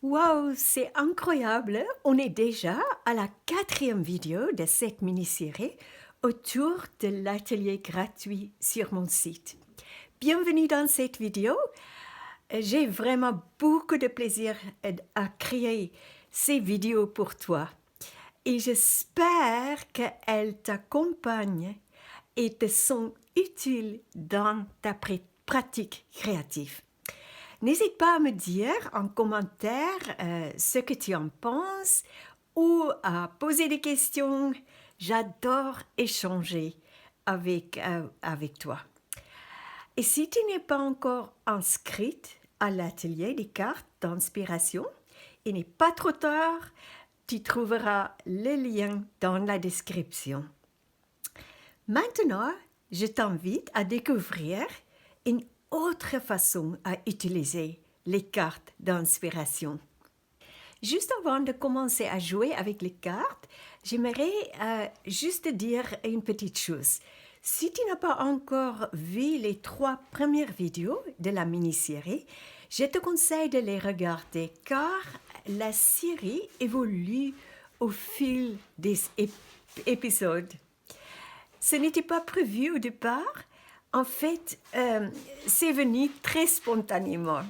Wow, c'est incroyable! On est déjà à la quatrième vidéo de cette mini-série autour de l'atelier gratuit sur mon site. Bienvenue dans cette vidéo. J'ai vraiment beaucoup de plaisir à créer ces vidéos pour toi et j'espère qu'elles t'accompagnent et te sont utiles dans ta pratique créative. N'hésite pas à me dire en commentaire ce que tu en penses ou à poser des questions. J'adore échanger avec toi. Et si tu n'es pas encore inscrite à l'atelier des cartes d'inspiration, il n'est pas trop tard, tu trouveras le lien dans la description. Maintenant, je t'invite à découvrir une autre façon à utiliser les cartes d'inspiration. Juste avant de commencer à jouer avec les cartes, j'aimerais juste dire une petite chose. Si tu n'as pas encore vu les 3 premières vidéos de la mini-série, je te conseille de les regarder car la série évolue au fil des épisodes. Ce n'était pas prévu au départ. En fait, c'est venu très spontanément.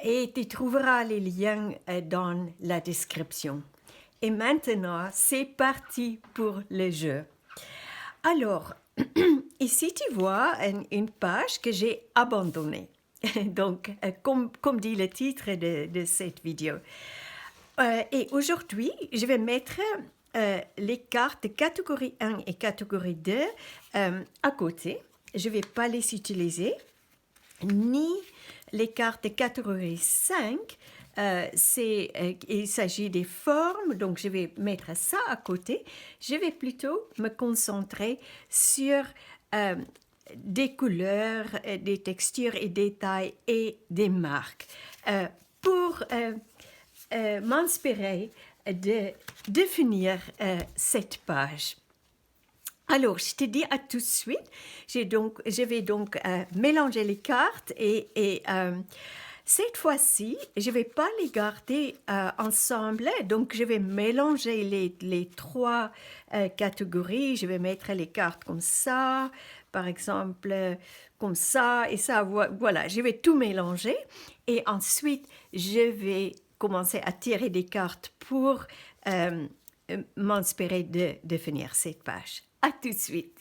Et tu trouveras les liens dans la description. Et maintenant, c'est parti pour le jeu. Alors, ici tu vois une page que j'ai abandonnée. Donc, comme dit le titre de cette vidéo. Et aujourd'hui, je vais mettre les cartes de catégorie 1 et catégorie 2 à côté. Je ne vais pas les utiliser, ni les cartes de catégorie 5. Il s'agit des formes, donc je vais mettre ça à côté. Je vais plutôt me concentrer sur des couleurs, des textures et des tailles et des marques pour m'inspirer de définir cette page. Alors, je te dis à tout de suite, je vais donc mélanger les cartes et cette fois-ci, je ne vais pas les garder ensemble, donc je vais mélanger les 3 catégories. Je vais mettre les cartes comme ça, par exemple, comme ça et ça. Voilà, je vais tout mélanger et ensuite, je vais commencer à tirer des cartes pour m'inspirer de définir cette page. À tout de suite.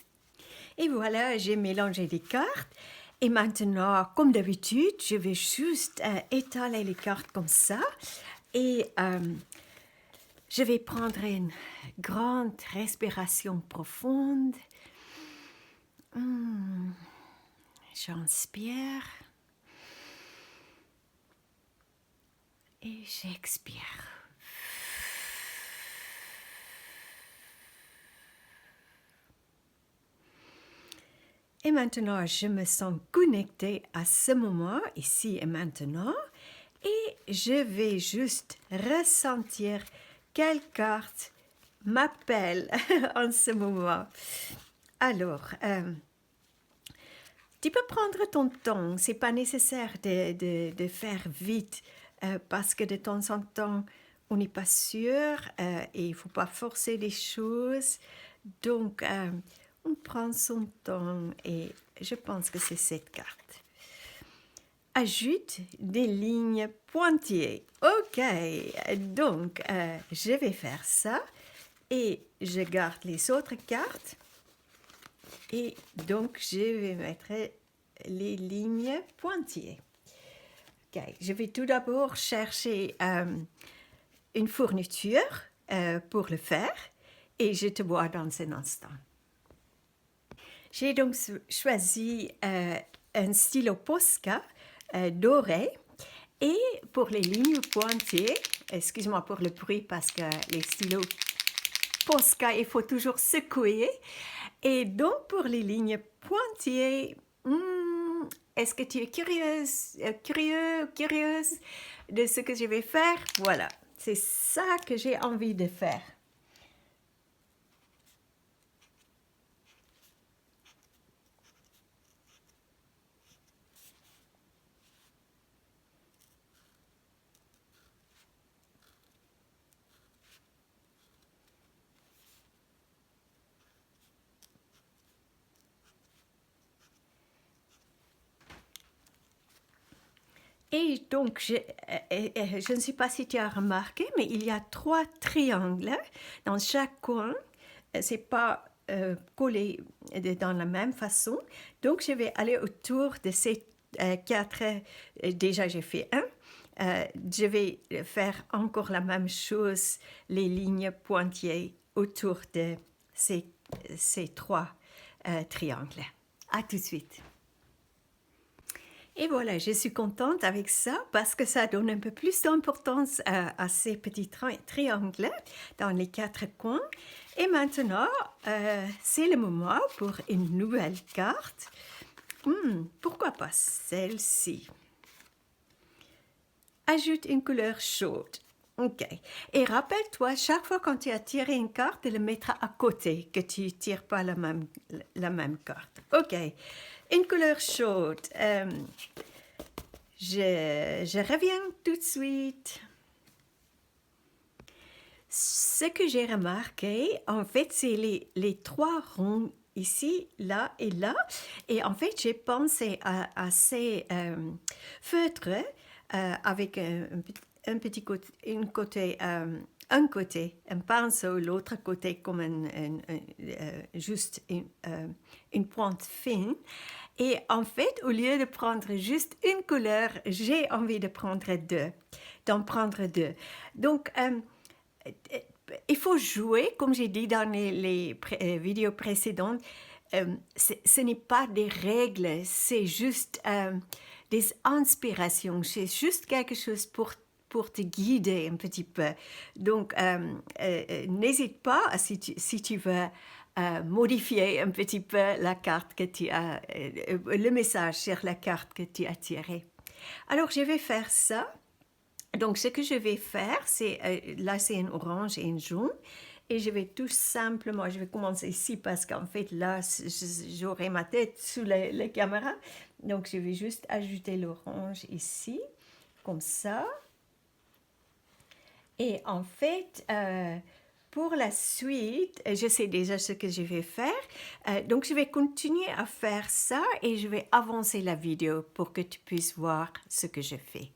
Et voilà, j'ai mélangé les cartes. Et maintenant, comme d'habitude, je vais juste étaler les cartes comme ça. Et je vais prendre une grande respiration profonde. J'inspire. Et j'expire. Et maintenant, je me sens connectée à ce moment, ici et maintenant, et je vais juste ressentir quelle carte m'appelle en ce moment. Alors, tu peux prendre ton temps, c'est pas nécessaire de faire vite, parce que de temps en temps, on n'est pas sûr et il ne faut pas forcer les choses. Donc, on prend son temps et je pense que c'est cette carte. Ajoute des lignes pointillées. Ok, donc je vais faire ça et je garde les autres cartes. Et donc je vais mettre les lignes pointillées. Ok, je vais tout d'abord chercher une fourniture pour le faire et je te vois dans un instant. J'ai donc choisi un stylo Posca doré et pour les lignes pointillées, excuse-moi pour le bruit parce que les stylos Posca, il faut toujours secouer. Et donc pour les lignes pointillées, est-ce que tu es curieuse de ce que je vais faire? Voilà, c'est ça que j'ai envie de faire. Et donc, je ne sais pas si tu as remarqué, mais il y a 3 triangles dans chaque coin. C'est pas collé dans la même façon. Donc, je vais aller autour de ces 4. Déjà, j'ai fait un. Je vais faire encore la même chose, les lignes pointillées autour de ces 3 triangles. À tout de suite. Et voilà, je suis contente avec ça parce que ça donne un peu plus d'importance à ces petits triangles dans les 4 coins. Et maintenant, c'est le moment pour une nouvelle carte. Pourquoi pas celle-ci? Ajoute une couleur chaude. OK. Et rappelle-toi, chaque fois quand tu as tiré une carte, de le mettre à côté, que tu ne tires pas la même carte. OK. Une couleur chaude. Je reviens tout de suite. Ce que j'ai remarqué, en fait, c'est les 3 ronds ici, là et là. Et en fait, j'ai pensé à ces feutres avec un petit côté, un côté, un pinceau, l'autre côté comme juste une pointe fine. Et en fait, au lieu de prendre juste une couleur, j'ai envie de prendre d'en prendre deux. Donc, il faut jouer, comme j'ai dit dans les vidéos précédentes. Ce n'est pas des règles, c'est juste des inspirations. C'est juste quelque chose pour te guider un petit peu. Donc, n'hésite pas, si tu veux modifier un petit peu la carte que tu as, le message sur la carte que tu as tirée. Alors, je vais faire ça. Donc, ce que je vais faire, c'est, là, c'est un orange et un jaune. Et je vais tout simplement, je vais commencer ici parce qu'en fait, là, j'aurai ma tête sous la caméra. Donc, je vais juste ajouter l'orange ici, comme ça. Et en fait, pour la suite, je sais déjà ce que je vais faire. Donc, je vais continuer à faire ça et je vais avancer la vidéo pour que tu puisses voir ce que je fais.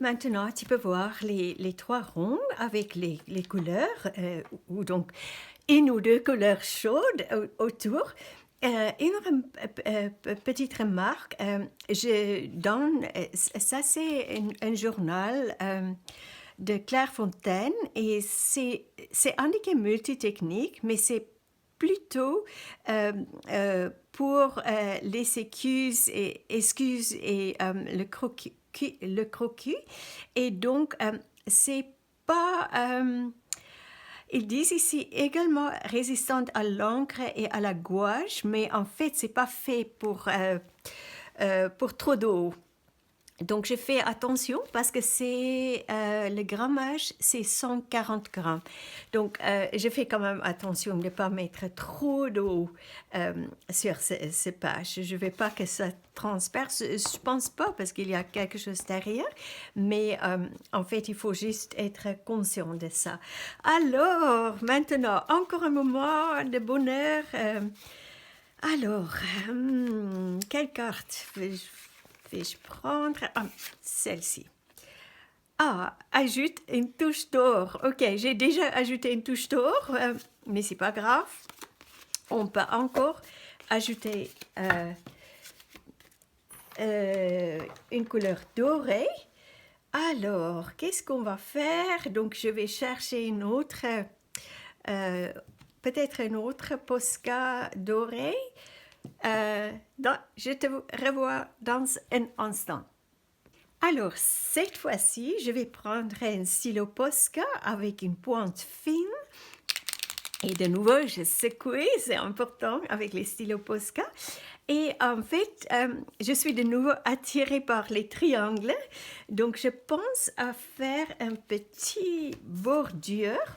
Maintenant, tu peux voir les 3 ronds avec les couleurs, ou donc une ou deux couleurs chaudes autour. Une petite remarque, je donne, ça c'est un journal de Clairefontaine et c'est indiqué multitechnique, mais c'est plutôt pour les excuses et le croquis. Et donc, c'est pas... ils disent ici également résistante à l'encre et à la gouache, mais en fait, c'est pas fait pour trop d'eau. Donc, je fais attention parce que c'est le grammage, c'est 140 grammes. Donc, je fais quand même attention de ne pas mettre trop d'eau sur ces pages. Je ne veux pas que ça transperce. Je ne pense pas parce qu'il y a quelque chose derrière. Mais en fait, il faut juste être conscient de ça. Alors, maintenant, encore un moment de bonheur. Alors, quelle carte vais-je prendre? Celle-ci. Ajoute une touche d'or. Ok, j'ai déjà ajouté une touche d'or, mais c'est pas grave. On peut encore ajouter une couleur dorée. Alors, qu'est-ce qu'on va faire? Donc, je vais chercher une autre, peut-être une autre Posca dorée. Je te revois dans un instant. Alors, cette fois-ci, je vais prendre un stylo Posca avec une pointe fine. Et de nouveau, je secoue, c'est important avec les stylos Posca. Et en fait, je suis de nouveau attirée par les triangles. Donc, je pense à faire un petit bordure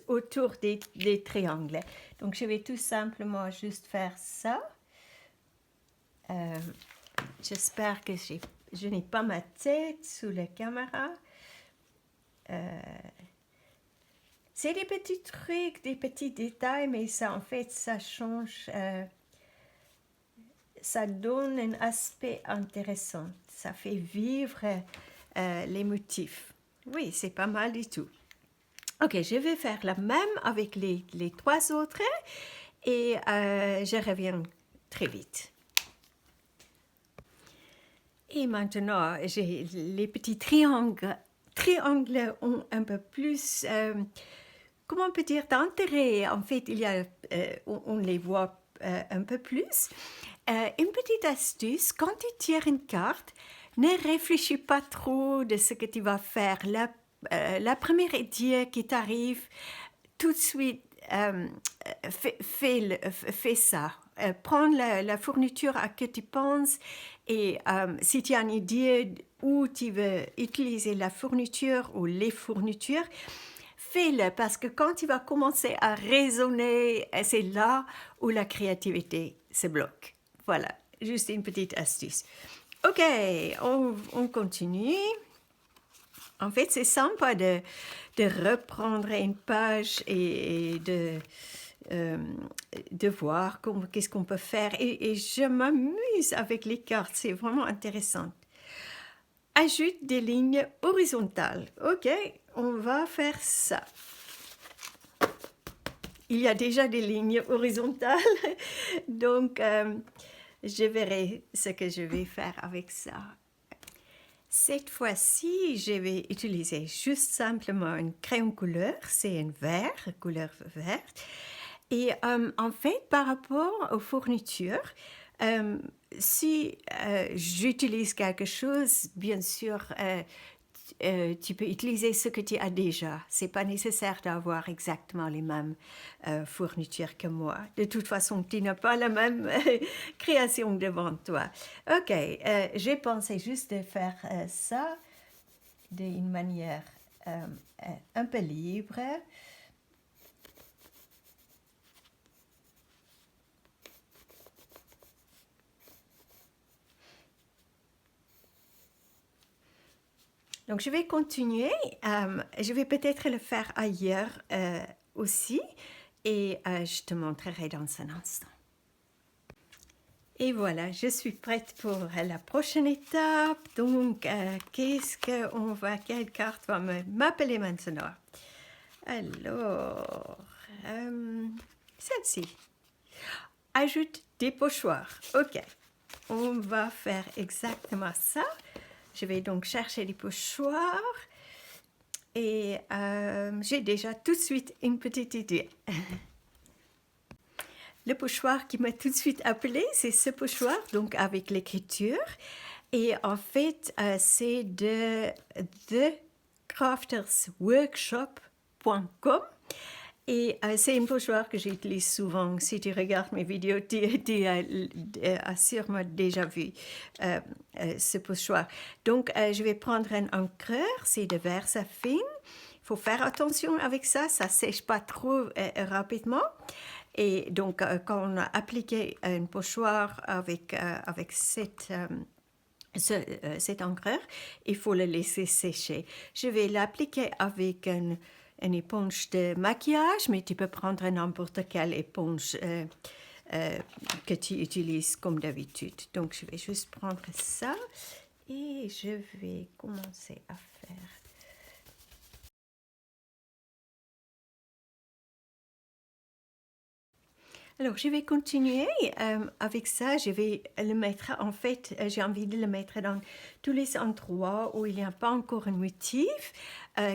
autour des triangles. Donc, je vais tout simplement juste faire ça. J'espère que j'ai je n'ai pas ma tête sous la caméra. C'est des petits trucs, des petits détails, mais ça, en fait, ça change, ça donne un aspect intéressant. Ça fait vivre les motifs. Oui, c'est pas mal du tout. Ok, je vais faire la même avec les 3 autres et je reviens très vite. Et maintenant, j'ai les petits triangles. Triangles ont un peu plus, comment on peut dire, d'intérêt. En fait, on les voit un peu plus. Une petite astuce, quand tu tires une carte, ne réfléchis pas trop de ce que tu vas faire. La première idée qui t'arrive, tout de suite, fais ça. Prends la fourniture à que tu penses et si tu as une idée où tu veux utiliser la fourniture ou les fournitures, fais-le parce que quand tu vas commencer à raisonner, c'est là où la créativité se bloque. Voilà, juste une petite astuce. Ok, on continue. En fait, c'est sympa de reprendre une page et de voir qu'est-ce qu'on peut faire. Et je m'amuse avec les cartes, c'est vraiment intéressant. Ajoute des lignes horizontales. Ok, on va faire ça. Il y a déjà des lignes horizontales, donc je verrai ce que je vais faire avec ça. Cette fois-ci, je vais utiliser juste simplement un crayon couleur, c'est un vert, couleur verte. Et en fait, par rapport aux fournitures, si j'utilise quelque chose, bien sûr, tu peux utiliser ce que tu as déjà. Ce n'est pas nécessaire d'avoir exactement les mêmes fournitures que moi. De toute façon, tu n'as pas la même création devant toi. Ok, j'ai pensé juste de faire ça d'une manière un peu libre. Donc, je vais continuer. Je vais peut-être le faire ailleurs aussi et je te montrerai dans un instant. Et voilà, je suis prête pour la prochaine étape. Donc, quelle carte va m'appeler maintenant? Alors, celle-ci. Ajoute des pochoirs. Ok, on va faire exactement ça. Je vais donc chercher les pochoirs et j'ai déjà tout de suite une petite idée. Le pochoir qui m'a tout de suite appelé, c'est ce pochoir, donc avec l'écriture. Et en fait, c'est de thecraftersworkshop.com. Et c'est un pochoir que j'utilise souvent. Si tu regardes mes vidéos, tu as sûrement déjà vu ce pochoir. Donc, je vais prendre un encreur, c'est de verre saphine. Il faut faire attention avec ça, ça ne sèche pas trop rapidement. Et donc, quand on a appliqué un pochoir avec cet encreur, il faut le laisser sécher. Je vais l'appliquer avec une éponge de maquillage, mais tu peux prendre n'importe quelle éponge que tu utilises comme d'habitude. Donc, je vais juste prendre ça et je vais commencer à faire. Alors, je vais continuer avec ça. Je vais le mettre, en fait, j'ai envie de le mettre dans tous les endroits où il n'y a pas encore un motif,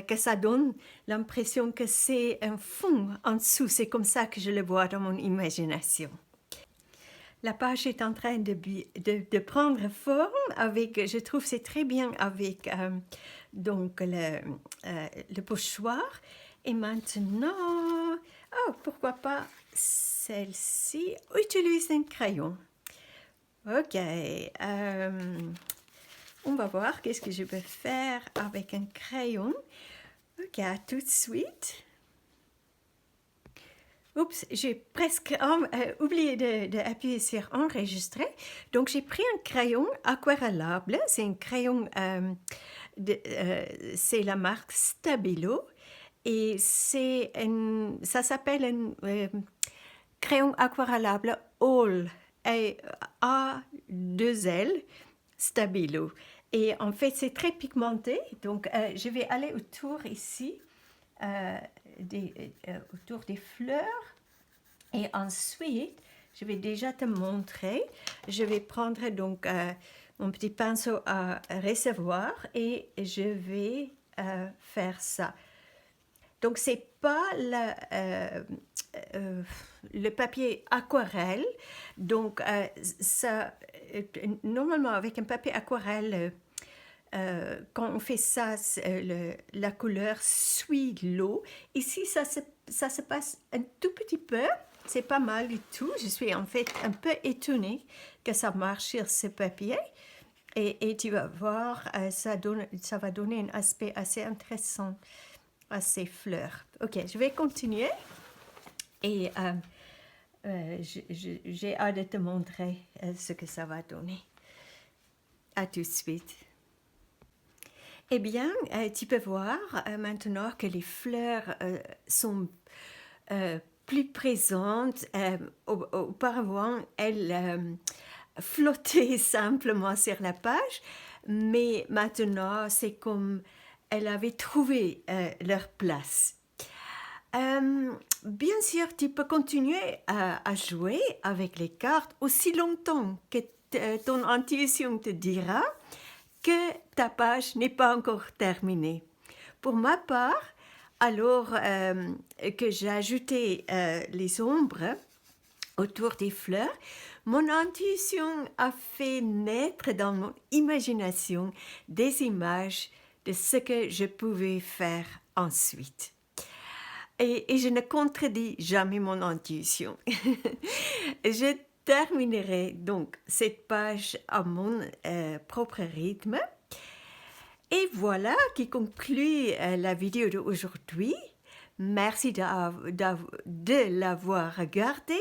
que ça donne l'impression que c'est un fond en dessous. C'est comme ça que je le vois dans mon imagination. La page est en train de prendre forme avec, je trouve c'est très bien avec donc le pochoir. Et maintenant, oh, pourquoi pas celle-ci, utilise un crayon. Ok, on va voir qu'est-ce que je peux faire avec un crayon. Ok, à tout de suite. Oups, j'ai presque oublié d'appuyer sur enregistrer. Donc, j'ai pris un crayon aquarellable. C'est un crayon, c'est la marque Stabilo. Et ça s'appelle un crayon aquarellable All, A2L, Stabilo. Et en fait, c'est très pigmenté. Donc, je vais aller autour ici, autour des fleurs. Et ensuite, je vais déjà te montrer. Je vais prendre donc mon petit pinceau à recevoir et je vais faire ça. Donc, c'est pas le papier aquarelle. Donc, normalement, avec un papier aquarelle, quand on fait ça, la couleur suit l'eau. Ici, ça se passe un tout petit peu. C'est pas mal du tout. Je suis en fait un peu étonnée que ça marche sur ce papier. Et tu vas voir, ça va donner un aspect assez intéressant à ces fleurs. Ok, je vais continuer. Et j'ai hâte de te montrer ce que ça va donner. À tout de suite. Eh bien, tu peux voir maintenant que les fleurs sont plus présentes. Auparavant, elles flottaient simplement sur la page, mais maintenant, c'est comme elles avaient trouvé leur place. Bien sûr, tu peux continuer à jouer avec les cartes aussi longtemps que ton intuition te dira que ta page n'est pas encore terminée. Pour ma part, alors que j'ai ajouté les ombres autour des fleurs, mon intuition a fait naître dans mon imagination des images de ce que je pouvais faire ensuite. Et je ne contredis jamais mon intuition. Je terminerai donc cette page à mon propre rythme. Et voilà qui conclut la vidéo d'aujourd'hui. Merci de l'avoir regardé.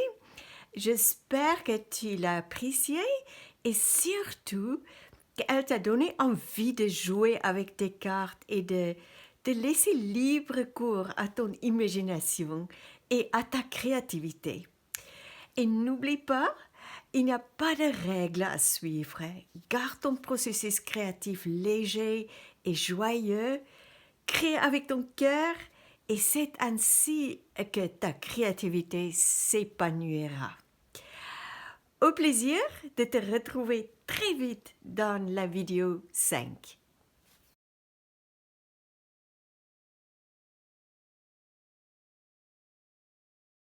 J'espère que tu l'as apprécié et surtout qu'elle t'a donné envie de jouer avec tes cartes et de laisser libre cours à ton imagination et à ta créativité. Et n'oublie pas, il n'y a pas de règles à suivre. Garde ton processus créatif léger et joyeux. Crée avec ton cœur et c'est ainsi que ta créativité s'épanouira. Au plaisir de te retrouver très vite dans la vidéo 5.